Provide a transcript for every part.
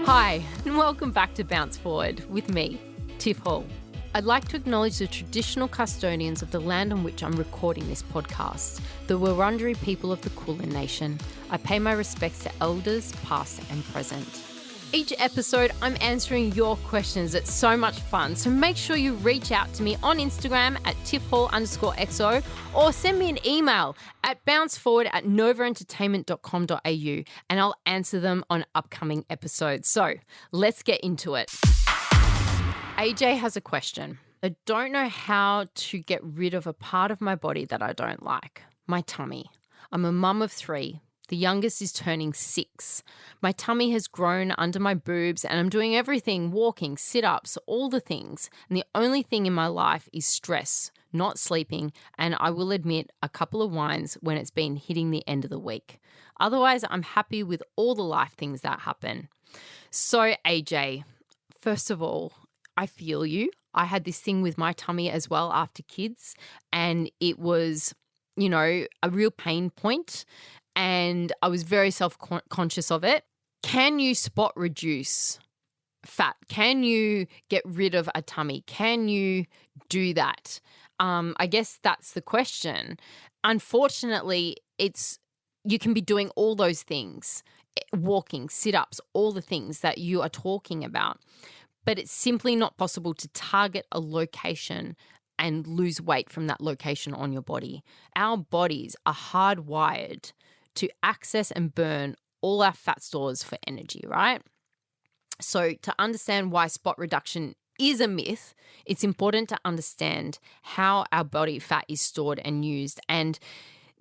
Hi, and welcome back to Bounce Forward with me, Tiff. I'd like to acknowledge the traditional custodians of the land on which I'm recording this podcast, the Wurundjeri people of the Kulin Nation. I pay my respects to elders, past and present. Each episode, I'm answering your questions. It's so much fun. So make sure you reach out to me on Instagram at tiffhall_xo or send me an email at bounceforward@novaentertainment.com.au and I'll answer them on upcoming episodes. So let's get into it. AJ has a question. I don't know how to get rid of a part of my body that I don't like, my tummy. I'm a mum of 3. The youngest is turning 6. My tummy has grown under my boobs and I'm doing everything, walking, sit-ups, all the things. And the only thing in my life is stress, not sleeping, and I will admit a couple of wines when it's been hitting the end of the week. Otherwise, I'm happy with all the life things that happen. So AJ, first of all, I feel you. I had this thing with my tummy as well after kids, and it was, a real pain point. And I was very self-conscious of it. Can you spot reduce fat? Can you get rid of a tummy? Can you do that? I guess that's the question. Unfortunately, you can be doing all those things, walking, sit-ups, all the things that you are talking about, but it's simply not possible to target a location and lose weight from that location on your body. Our bodies are hardwired to access and burn all our fat stores for energy, right? So to understand why spot reduction is a myth, it's important to understand how our body fat is stored and used. And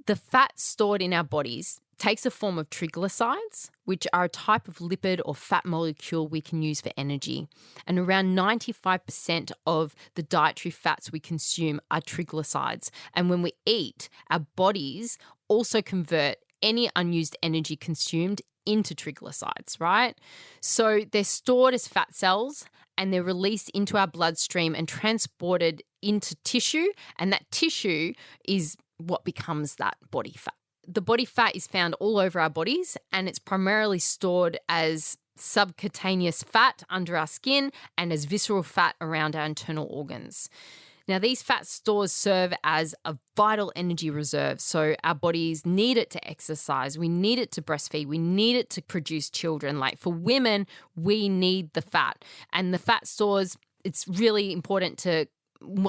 the fat stored in our bodies takes a form of triglycerides, which are a type of lipid or fat molecule we can use for energy. And around 95% of the dietary fats we consume are triglycerides. And when we eat, our bodies also convert any unused energy consumed into triglycerides, right? So they're stored as fat cells and they're released into our bloodstream and transported into tissue, and that tissue is what becomes that body fat. The body fat is found all over our bodies and it's primarily stored as subcutaneous fat under our skin and as visceral fat around our internal organs. Now, these fat stores serve as a vital energy reserve. So our bodies need it to exercise. We need it to breastfeed. We need it to produce children. Like for women, we need the fat. And the fat stores, it's really important to,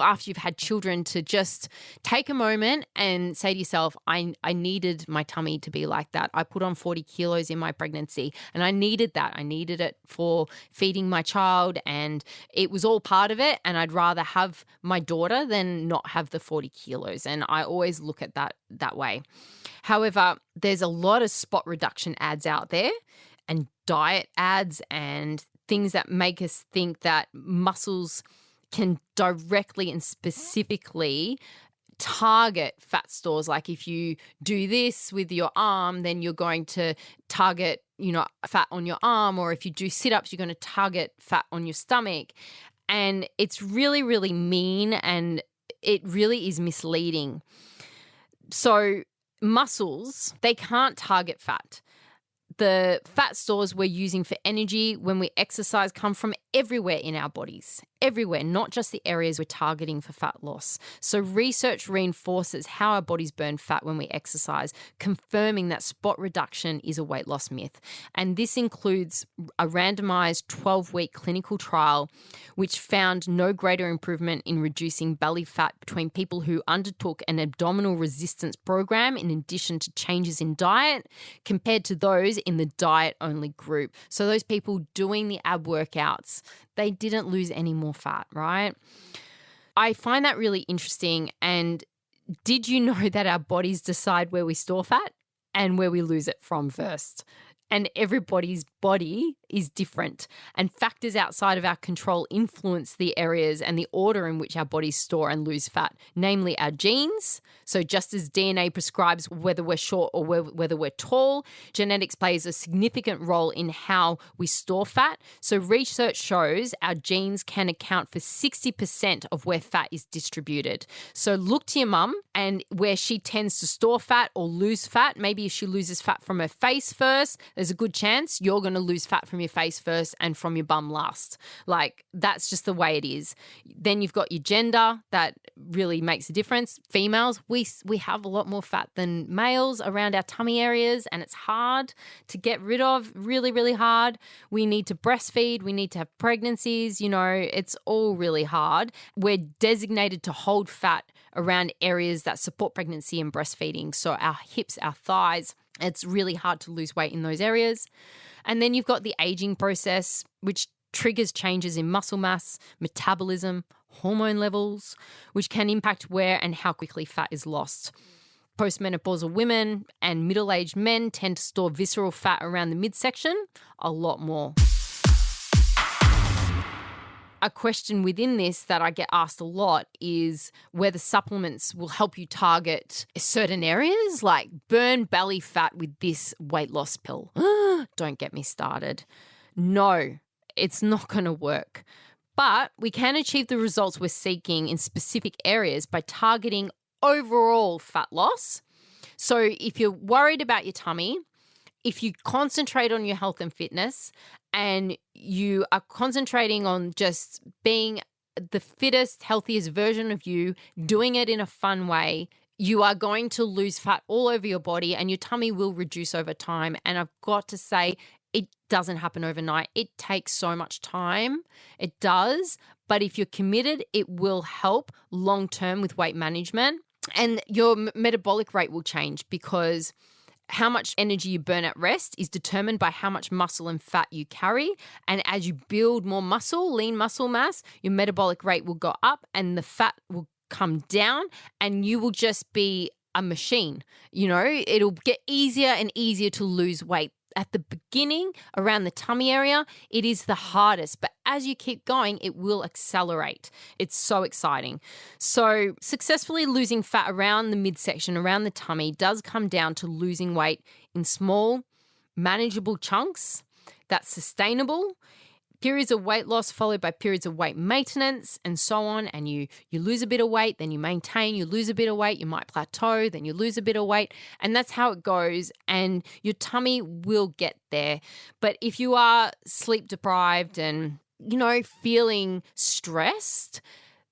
after you've had children, to just take a moment and say to yourself, I needed my tummy to be like that. I put on 40 kilos in my pregnancy and I needed that. I needed it for feeding my child and it was all part of it. And I'd rather have my daughter than not have the 40 kilos. And I always look at that way. However, there's a lot of spot reduction ads out there and diet ads and things that make us think that muscles can directly and specifically target fat stores. Like if you do this with your arm, then you're going to target, fat on your arm, or if you do sit-ups, you're going to target fat on your stomach. And it's really, really mean and it really is misleading. So muscles, they can't target fat. The fat stores we're using for energy when we exercise come from everywhere in our bodies, everywhere, not just the areas we're targeting for fat loss. So research reinforces how our bodies burn fat when we exercise, confirming that spot reduction is a weight loss myth. And this includes a randomized 12-week clinical trial, which found no greater improvement in reducing belly fat between people who undertook an abdominal resistance program in addition to changes in diet compared to those in the diet-only group. So those people doing the ab workouts, they didn't lose any more fat, right? I find that really interesting. And did you know that our bodies decide where we store fat and where we lose it from first? And everybody's body is different, and factors outside of our control influence the areas and the order in which our bodies store and lose fat, namely our genes. So just as DNA prescribes whether we're short or whether we're tall, genetics plays a significant role in how we store fat. So research shows our genes can account for 60% of where fat is distributed. So look to your mum and where she tends to store fat or lose fat. Maybe if she loses fat from her face first, there's a good chance you're going to lose fat from your your face first and from your bum last. Like, that's just the way it is. Then you've got your gender. That really makes a difference. Females, we have a lot more fat than males around our tummy areas, and it's hard to get rid of, really, really hard. We need to breastfeed. We need to have pregnancies. It's all really hard. We're designated to hold fat around areas that support pregnancy and breastfeeding. So our hips, our thighs, it's really hard to lose weight in those areas. And then you've got the aging process, which triggers changes in muscle mass, metabolism, hormone levels, which can impact where and how quickly fat is lost. Postmenopausal women and middle-aged men tend to store visceral fat around the midsection a lot more. A question within this that I get asked a lot is whether supplements will help you target certain areas, like burn belly fat with this weight loss pill. Don't get me started. No, it's not going to work. But we can achieve the results we're seeking in specific areas by targeting overall fat loss. So if you're worried about your tummy, if you concentrate on your health and fitness and you are concentrating on just being the fittest, healthiest version of you, doing it in a fun way, you are going to lose fat all over your body and your tummy will reduce over time. And I've got to say, it doesn't happen overnight. It takes so much time. It does. But if you're committed, it will help long-term with weight management. And your metabolic rate will change because how much energy you burn at rest is determined by how much muscle and fat you carry. And as you build more muscle, lean muscle mass, your metabolic rate will go up and the fat will come down and you will just be a machine. It'll get easier and easier to lose weight. At the beginning, around the tummy area, it is the hardest. But as you keep going, it will accelerate. It's so exciting. So successfully losing fat around the midsection, around the tummy, does come down to losing weight in small, manageable chunks that's sustainable. Periods of weight loss followed by periods of weight maintenance and so on. And you lose a bit of weight, then you maintain, you lose a bit of weight, you might plateau, then you lose a bit of weight. And that's how it goes. And your tummy will get there. But if you are sleep deprived and, feeling stressed,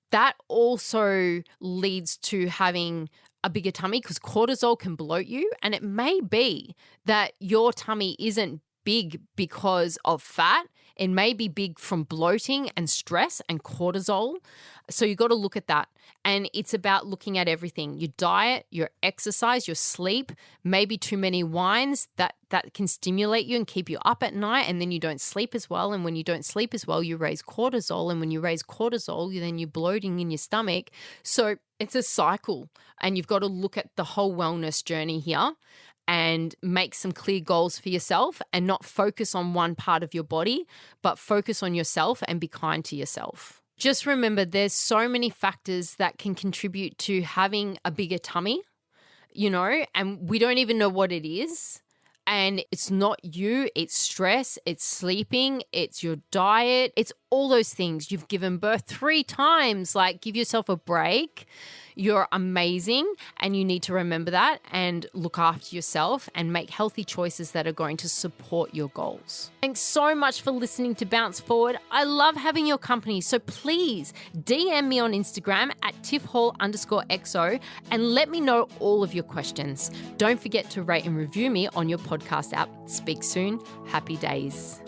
that also leads to having a bigger tummy because cortisol can bloat you. And it may be that your tummy isn't big because of fat. It may be big from bloating and stress and cortisol. So you got to look at that. And it's about looking at everything. Your diet, your exercise, your sleep, maybe too many wines that can stimulate you and keep you up at night, and then you don't sleep as well. And when you don't sleep as well, you raise cortisol. And when you raise cortisol, then you're bloating in your stomach. So it's a cycle. And you've got to look at the whole wellness journey here and make some clear goals for yourself and not focus on one part of your body, but focus on yourself and be kind to yourself. Just remember, there's so many factors that can contribute to having a bigger tummy, and we don't even know what it is. And it's not you, it's stress, it's sleeping, it's your diet, it's all those things. You've given birth 3 times, give yourself a break. You're amazing and you need to remember that and look after yourself and make healthy choices that are going to support your goals. Thanks so much for listening to Bounce Forward. I love having your company, so please DM me on Instagram at tiffhall_xo and let me know all of your questions. Don't forget to rate and review me on your podcast app. Speak soon. Happy days.